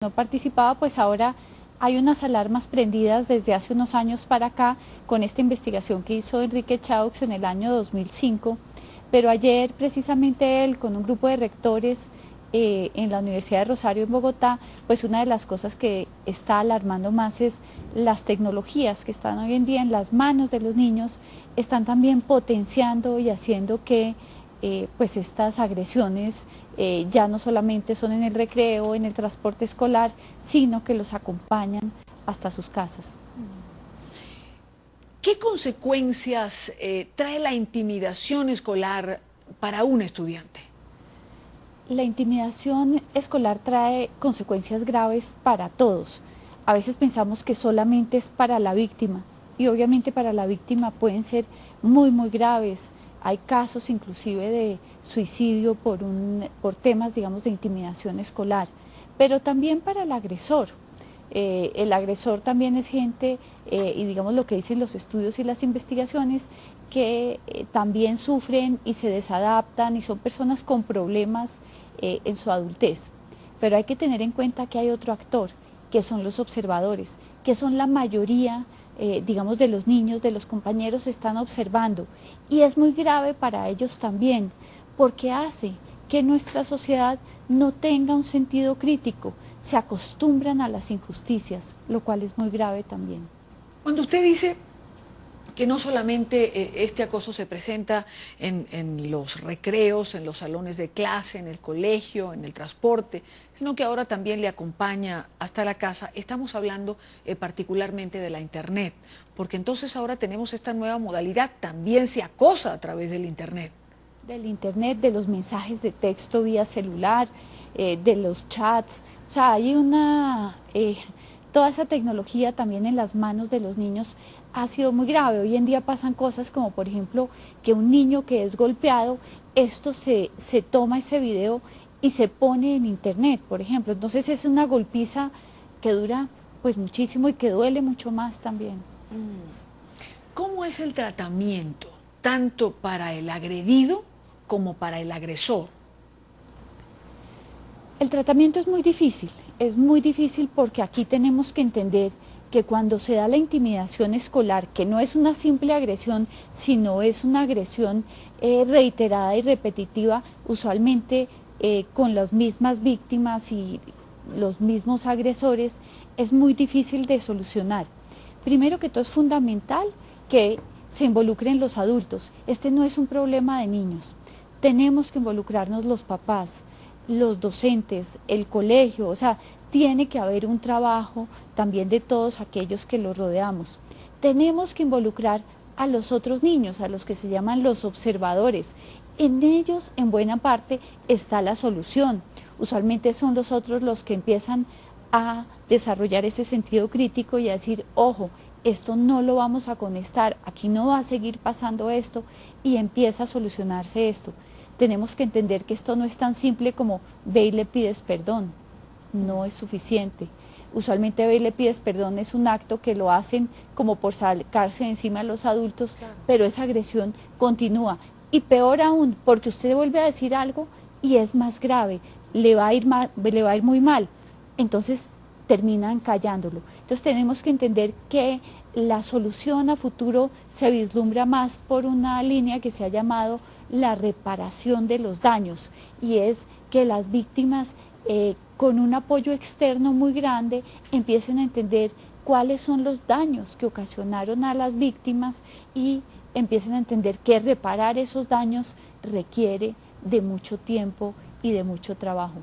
no participaba, pues ahora hay unas alarmas prendidas desde hace unos años para acá con esta investigación que hizo Enrique Chaux en el año 2005, pero ayer precisamente él con un grupo de rectores en la Universidad de Rosario en Bogotá, pues una de las cosas que está alarmando más es las tecnologías que están hoy en día en las manos de los niños, están también potenciando y haciendo que pues estas agresiones ya no solamente son en el recreo, en el transporte escolar, sino que los acompañan hasta sus casas. ¿Qué consecuencias trae la intimidación escolar para un estudiante? La intimidación escolar trae consecuencias graves para todos. A veces pensamos que solamente es para la víctima y obviamente para la víctima pueden ser muy graves. Hay casos inclusive de suicidio por temas, digamos, de intimidación escolar, pero también para el agresor. El agresor también es gente, y digamos lo que dicen los estudios y las investigaciones, que también sufren y se desadaptan y son personas con problemas en su adultez. Pero hay que tener en cuenta que hay otro actor, que son los observadores, que son la mayoría digamos, de los niños, de los compañeros, están observando. Y es muy grave para ellos también, porque hace que nuestra sociedad no tenga un sentido crítico, se acostumbran a las injusticias, lo cual es muy grave también. Cuando usted dice que no solamente este acoso se presenta en los recreos, en los salones de clase, en el colegio, en el transporte, sino que ahora también le acompaña hasta la casa. Estamos hablando particularmente de la Internet, porque entonces ahora tenemos esta nueva modalidad, también se acosa a través del Internet. Del Internet, de los mensajes de texto vía celular, de los chats, o sea, hay toda esa tecnología también en las manos de los niños ha sido muy grave. Hoy en día pasan cosas como, por ejemplo, que un niño que es golpeado, se toma ese video y se pone en Internet, por ejemplo. Entonces es una golpiza que dura pues muchísimo y que duele mucho más también. ¿Cómo es el tratamiento, tanto para el agredido como para el agresor? El tratamiento es muy difícil porque aquí tenemos que entender que cuando se da la intimidación escolar, que no es una simple agresión, sino es una agresión reiterada y repetitiva, usualmente con las mismas víctimas y los mismos agresores, es muy difícil de solucionar. Primero que todo es fundamental que se involucren los adultos. Este no es un problema de niños. Tenemos que involucrarnos los papás, los docentes, el colegio, o sea, tiene que haber un trabajo también de todos aquellos que los rodeamos. Tenemos que involucrar a los otros niños, a los que se llaman los observadores. En ellos, en buena parte, está la solución. Usualmente son los otros los que empiezan a desarrollar ese sentido crítico y a decir, ojo, esto no lo vamos a conectar, aquí no va a seguir pasando esto, y empieza a solucionarse esto. Tenemos que entender que esto no es tan simple como ve y le pides perdón. No es suficiente. Usualmente ve y le pides perdón es un acto que lo hacen como por sacarse de encima a los adultos, claro, pero esa agresión continúa. Y peor aún, porque usted vuelve a decir algo y es más grave, le va a ir muy mal. Entonces terminan callándolo. Entonces tenemos que entender que la solución a futuro se vislumbra más por una línea que se ha llamado la reparación de los daños, y es que las víctimas con un apoyo externo muy grande empiecen a entender cuáles son los daños que ocasionaron a las víctimas y empiecen a entender que reparar esos daños requiere de mucho tiempo y de mucho trabajo.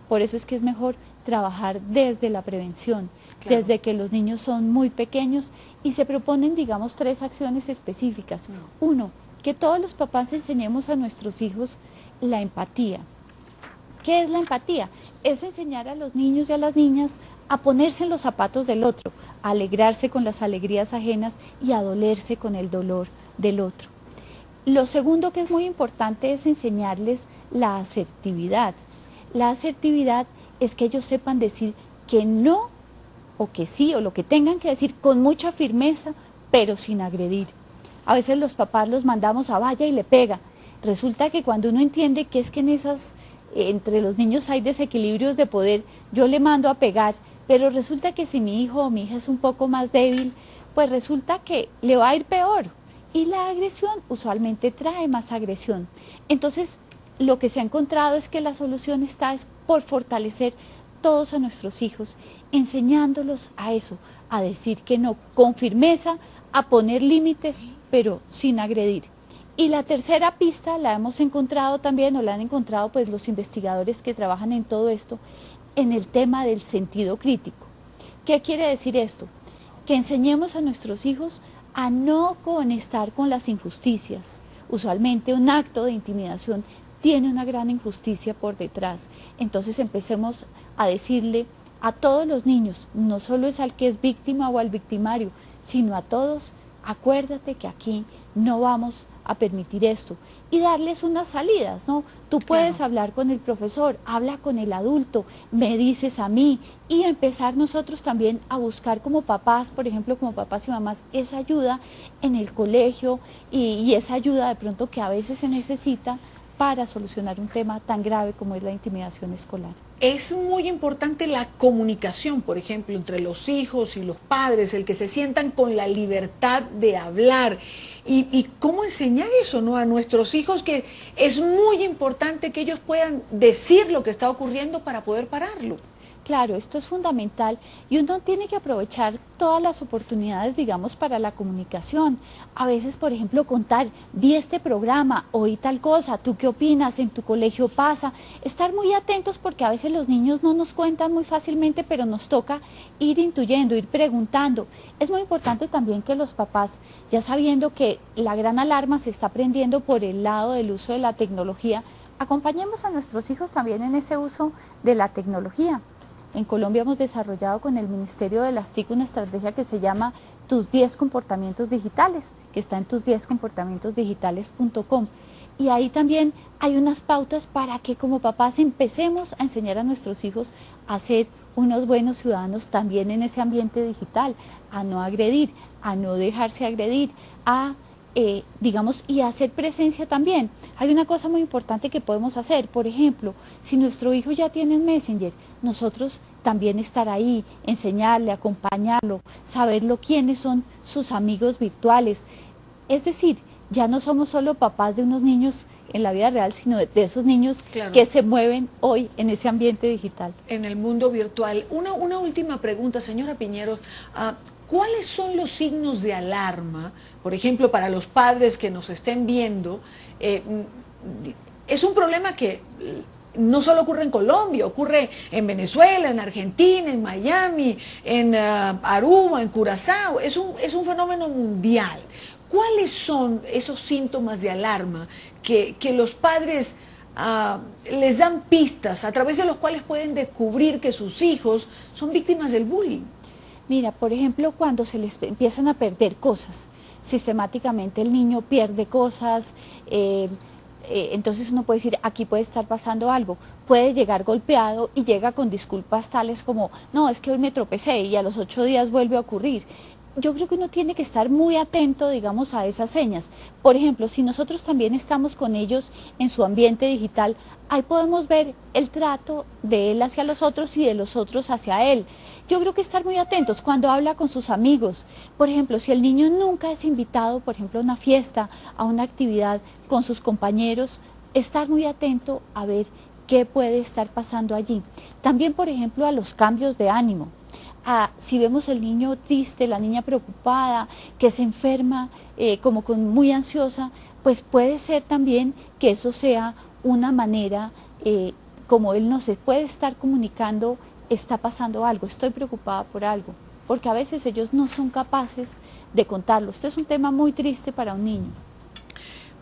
Por eso es que es mejor trabajar desde la prevención, claro, desde que los niños son muy pequeños, y se proponen, digamos, 3 acciones específicas. Uno, que todos los papás enseñemos a nuestros hijos la empatía. ¿Qué es la empatía? Es enseñar a los niños y a las niñas a ponerse en los zapatos del otro, a alegrarse con las alegrías ajenas y a dolerse con el dolor del otro. Lo segundo que es muy importante es enseñarles la asertividad. La asertividad es que ellos sepan decir que no o que sí, o lo que tengan que decir con mucha firmeza, pero sin agredir. A veces los papás los mandamos a vaya y le pega. Resulta que cuando uno entiende que es que en esas entre los niños hay desequilibrios de poder, yo le mando a pegar, pero resulta que si mi hijo o mi hija es un poco más débil, pues resulta que le va a ir peor. Y la agresión usualmente trae más agresión. Entonces, lo que se ha encontrado es que la solución está es por fortalecer todos a nuestros hijos, enseñándolos a eso, a decir que no, con firmeza, a poner límites, pero sin agredir. Y la tercera pista la hemos encontrado también, o la han encontrado pues los investigadores que trabajan en todo esto, en el tema del sentido crítico. ¿Qué quiere decir esto? Que enseñemos a nuestros hijos a no conectar con las injusticias. Usualmente un acto de intimidación tiene una gran injusticia por detrás. Entonces empecemos a decirle a todos los niños, no solo es al que es víctima o al victimario, sino a todos, acuérdate que aquí no vamos a permitir esto, y darles unas salidas, ¿no? Tú puedes hablar con el profesor, habla con el adulto, me dices a mí, y empezar nosotros también a buscar como papás, por ejemplo, como papás y mamás, esa ayuda en el colegio y esa ayuda de pronto que a veces se necesita para solucionar un tema tan grave como es la intimidación escolar. Es muy importante la comunicación, por ejemplo, entre los hijos y los padres, el que se sientan con la libertad de hablar y cómo enseñar eso, ¿no?, a nuestros hijos, que es muy importante que ellos puedan decir lo que está ocurriendo para poder pararlo. Claro, esto es fundamental y uno tiene que aprovechar todas las oportunidades, digamos, para la comunicación. A veces, por ejemplo, contar, vi este programa, oí tal cosa, ¿tú qué opinas? ¿En tu colegio pasa? Estar muy atentos porque a veces los niños no nos cuentan muy fácilmente, pero nos toca ir intuyendo, ir preguntando. Es muy importante también que los papás, ya sabiendo que la gran alarma se está prendiendo por el lado del uso de la tecnología, acompañemos a nuestros hijos también en ese uso de la tecnología. En Colombia hemos desarrollado con el Ministerio de las TIC una estrategia que se llama Tus 10 comportamientos digitales, que está en tus10comportamientosdigitales.com. Y ahí también hay unas pautas para que como papás empecemos a enseñar a nuestros hijos a ser unos buenos ciudadanos también en ese ambiente digital, a no agredir, a no dejarse agredir, a digamos, y hacer presencia también. Hay una cosa muy importante que podemos hacer, por ejemplo, si nuestro hijo ya tiene un Messenger, nosotros también estar ahí, enseñarle, acompañarlo, saberlo quiénes son sus amigos virtuales. Es decir, ya no somos solo papás de unos niños en la vida real, sino de esos niños que se mueven hoy en ese ambiente digital. En el mundo virtual. Una última pregunta, señora Piñeros. ¿Cuáles son los signos de alarma, por ejemplo, para los padres que nos estén viendo? Es un problema que no solo ocurre en Colombia, ocurre en Venezuela, en Argentina, en Miami, en Aruba, en Curazao. Es un fenómeno mundial. ¿Cuáles son esos síntomas de alarma que los padres les dan pistas a través de los cuales pueden descubrir que sus hijos son víctimas del bullying? Mira, por ejemplo, cuando se les empiezan a perder cosas, sistemáticamente el niño pierde cosas, entonces uno puede decir, aquí puede estar pasando algo, puede llegar golpeado y llega con disculpas tales como, no, es que hoy me tropecé y a los 8 días vuelve a ocurrir. Yo creo que uno tiene que estar muy atento, digamos, a esas señas. Por ejemplo, si nosotros también estamos con ellos en su ambiente digital, ahí podemos ver el trato de él hacia los otros y de los otros hacia él. Yo creo que estar muy atentos cuando habla con sus amigos. Por ejemplo, si el niño nunca es invitado, por ejemplo, a una fiesta, a una actividad con sus compañeros, estar muy atento a ver qué puede estar pasando allí. También, por ejemplo, a los cambios de ánimo. Si vemos el niño triste, la niña preocupada, que se enferma, como muy ansiosa, pues puede ser también que eso sea una manera, como él no se puede estar comunicando, está pasando algo, estoy preocupada por algo, porque a veces ellos no son capaces de contarlo. Esto es un tema muy triste para un niño.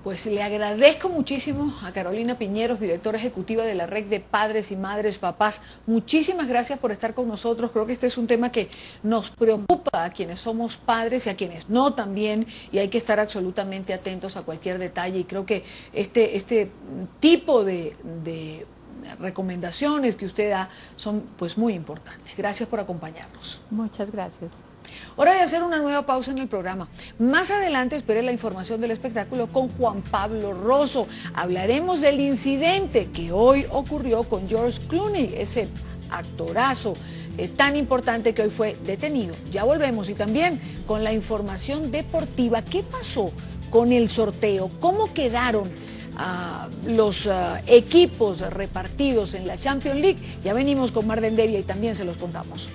Pues le agradezco muchísimo a Carolina Piñeros, directora ejecutiva de la Red de Padres y Madres Papás. Muchísimas gracias por estar con nosotros. Creo que este es un tema que nos preocupa a quienes somos padres y a quienes no también, y hay que estar absolutamente atentos a cualquier detalle. Y creo que este tipo de recomendaciones que usted da son pues muy importantes. Gracias por acompañarnos. Muchas gracias. Hora de hacer una nueva pausa en el programa. Más adelante espere la información del espectáculo con Juan Pablo Rosso. Hablaremos del incidente que hoy ocurrió con George Clooney, ese actorazo tan importante que hoy fue detenido. Ya volvemos, y también con la información deportiva. ¿Qué pasó con el sorteo? ¿Cómo quedaron los equipos repartidos en la Champions League? Ya venimos con Marden Devia y también se los contamos.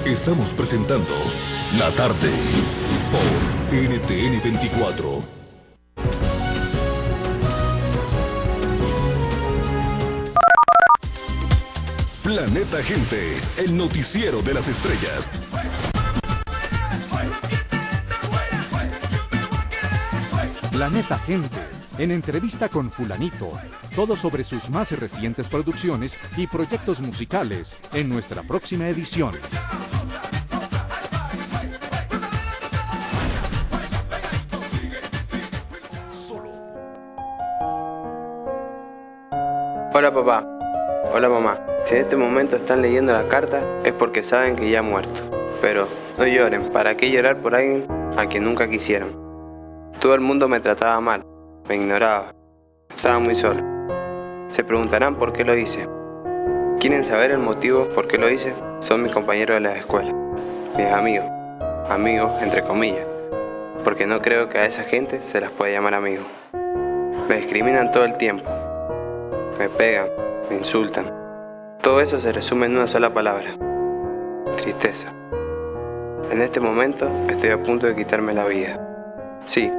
Estamos presentando La Tarde por NTN 24. Planeta Gente, el noticiero de las estrellas. Planeta Gente, en entrevista con fulanito, todo sobre sus más recientes producciones y proyectos musicales en nuestra próxima edición. Hola papá, hola mamá. Si en este momento están leyendo la carta es porque saben que ya ha muerto. Pero no lloren, ¿para qué llorar por alguien a quien nunca quisieron? Todo el mundo me trataba mal, me ignoraba, estaba muy solo. Se preguntarán por qué lo hice. ¿Quieren saber el motivo por qué lo hice? Son mis compañeros de la escuela, mis amigos, amigos entre comillas, porque no creo que a esa gente se las pueda llamar amigos. Me discriminan todo el tiempo, me pegan, me insultan. Todo eso se resume en una sola palabra: tristeza. En este momento estoy a punto de quitarme la vida. Sí,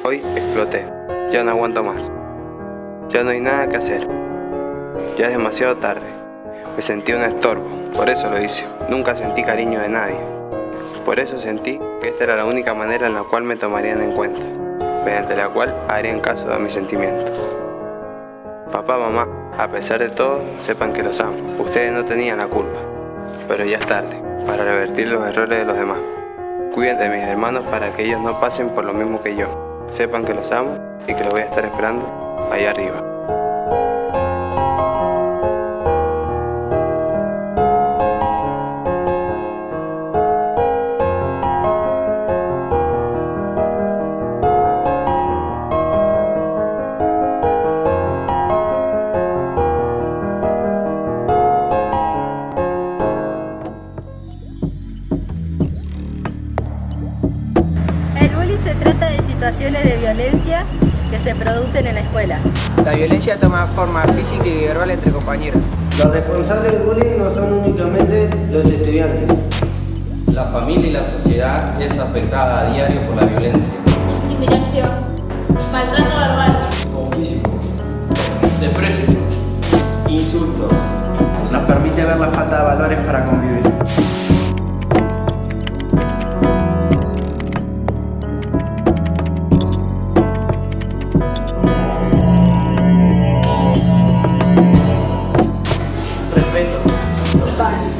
hoy exploté, ya no aguanto más. Ya no hay nada que hacer. Ya es demasiado tarde. Me sentí un estorbo, por eso lo hice. Nunca sentí cariño de nadie. Por eso sentí que esta era la única manera en la cual me tomarían en cuenta, mediante la cual harían caso a mis sentimientos. Papá, mamá, a pesar de todo, sepan que los amo. Ustedes no tenían la culpa, pero ya es tarde para revertir los errores de los demás. Cuiden de mis hermanos para que ellos no pasen por lo mismo que yo. Sepan que los amo y que los voy a estar esperando allá arriba. Situaciones de violencia que se producen en la escuela. La violencia toma forma física y verbal entre compañeros. Los responsables del bullying no son únicamente los estudiantes. La familia y la sociedad es afectada a diario por la violencia. Discriminación, maltrato verbal o físico, desprecio, insultos. Nos permite ver la falta de valores para convivir. paz.